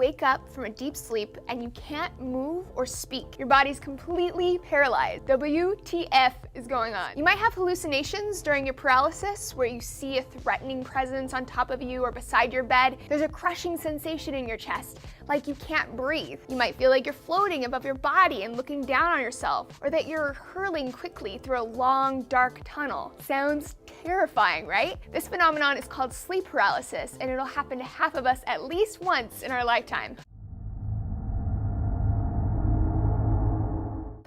wake up from a deep sleep and you can't move or speak. Your body's completely paralyzed. WTF is going on? You might have hallucinations during your paralysis where you see a threatening presence on top of you or beside your bed. There's a crushing sensation in your chest, like you can't breathe. You might feel like you're floating above your body and looking down on yourself, or that you're hurtling quickly through a long, dark tunnel. Sounds terrifying, right? This phenomenon is called sleep paralysis, and it'll happen to half of us at least once in our lifetime.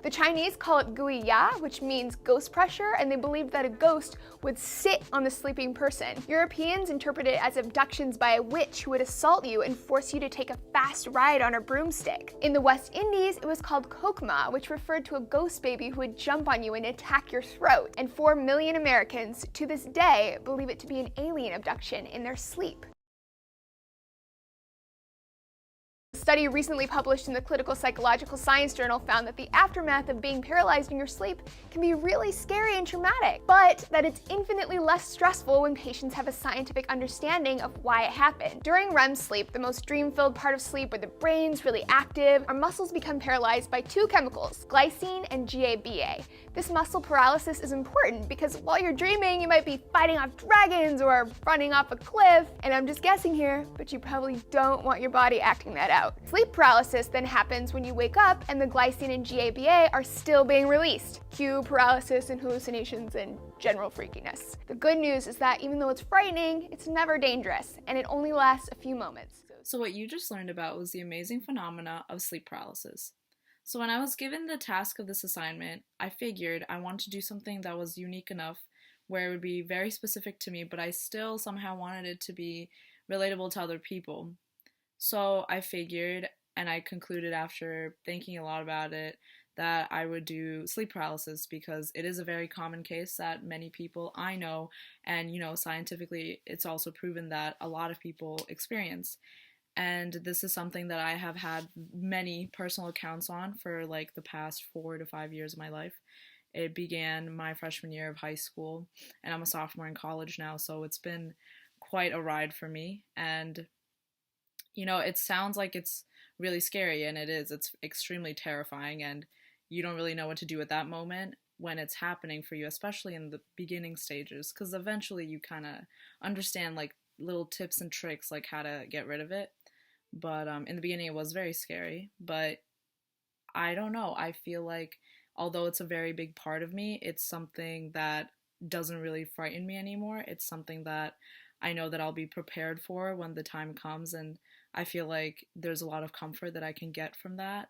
The Chinese call it gui ya, which means ghost pressure, and they believed that a ghost would sit on the sleeping person. Europeans interpret it as abductions by a witch who would assault you and force you to take a fast ride on a broomstick. In the West Indies, it was called kokma, which referred to a ghost baby who would jump on you and attack your throat. And 4 million Americans, to this day, believe it to be an alien abduction in their sleep. A study recently published in the Clinical Psychological Science Journal found that the aftermath of being paralyzed in your sleep can be really scary and traumatic, but that it's infinitely less stressful when patients have a scientific understanding of why it happened. During REM sleep, the most dream-filled part of sleep where the brain's really active, our muscles become paralyzed by 2 chemicals, glycine and GABA. This muscle paralysis is important because while you're dreaming, you might be fighting off dragons or running off a cliff, and I'm just guessing here, but you probably don't want your body acting that out. Sleep paralysis then happens when you wake up and the glycine and GABA are still being released. Cue paralysis and hallucinations and general freakiness. The good news is that even though it's frightening, it's never dangerous, and it only lasts a few moments. So what you just learned about was the amazing phenomena of sleep paralysis. So when I was given the task of this assignment, I figured I wanted to do something that was unique enough where it would be very specific to me, but I still somehow wanted it to be relatable to other people. So I figured, and I concluded after thinking a lot about it, that I would do sleep paralysis because it is a very common case that many people I know, and scientifically it's also proven that a lot of people experience. And this is something that I have had many personal accounts on for like the past 4 to 5 years of my life. It began my freshman year of high school, and I'm a sophomore in college now, so it's been quite a ride for me. And it sounds like it's really scary, and it is. It's extremely terrifying, and you don't really know what to do at that moment when it's happening for you, especially in the beginning stages, because eventually you kind of understand like little tips and tricks like how to get rid of it. But in the beginning it was very scary, but I don't know. I feel like although it's a very big part of me, it's something that doesn't really frighten me anymore. It's something that I know that I'll be prepared for when the time comes, and I feel like there's a lot of comfort that I can get from that.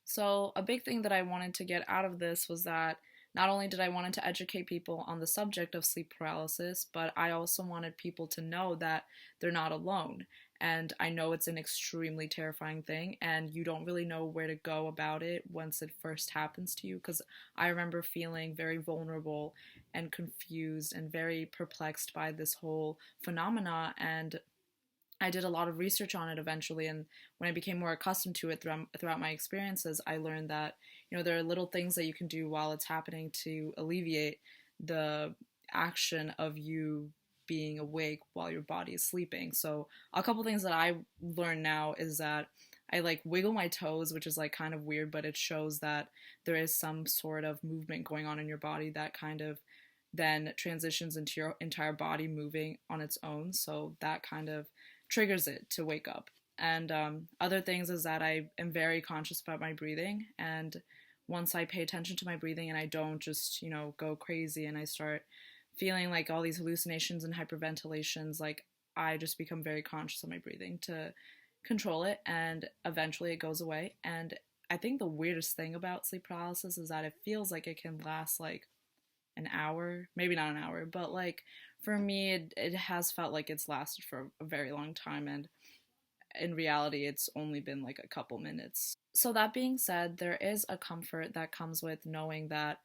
So a big thing that I wanted to get out of this was that not only did I want to educate people on the subject of sleep paralysis, but I also wanted people to know that they're not alone. And I know it's an extremely terrifying thing, and you don't really know where to go about it once it first happens to you, because I remember feeling very vulnerable and confused and very perplexed by this whole phenomena, and I did a lot of research on it eventually, and when I became more accustomed to it throughout my experiences, I learned that there are little things that you can do while it's happening to alleviate the action of you being awake while your body is sleeping. So a couple things that I learned now is that I like wiggle my toes, which is like kind of weird, but it shows that there is some sort of movement going on in your body that kind of then transitions into your entire body moving on its own. So that kind of triggers it to wake up. And other things is that I am very conscious about my breathing, and once I pay attention to my breathing and I don't just go crazy and I start feeling like all these hallucinations and hyperventilations, like I just become very conscious of my breathing to control it, and eventually it goes away. And I think the weirdest thing about sleep paralysis is that it feels like it can last like an hour, maybe not an hour, but like for me it has felt like it's lasted for a very long time, and in reality it's only been like a couple minutes. So that being said, there is a comfort that comes with knowing that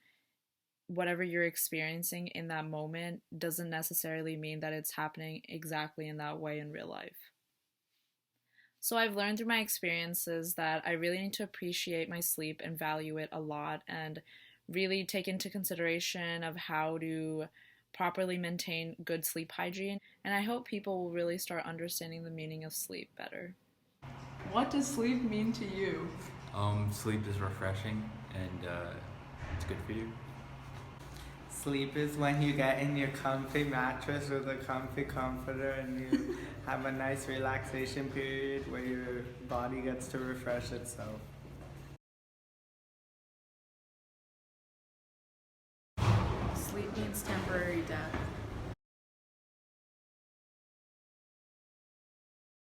whatever you're experiencing in that moment doesn't necessarily mean that it's happening exactly in that way in real life. So I've learned through my experiences that I really need to appreciate my sleep and value it a lot, and really take into consideration of how to properly maintain good sleep hygiene. And I hope people will really start understanding the meaning of sleep better. What does sleep mean to you? Sleep is refreshing and it's good for you. Sleep is when you get in your comfy mattress with a comfy comforter and you have a nice relaxation period where your body gets to refresh itself. Sleep means temporary death.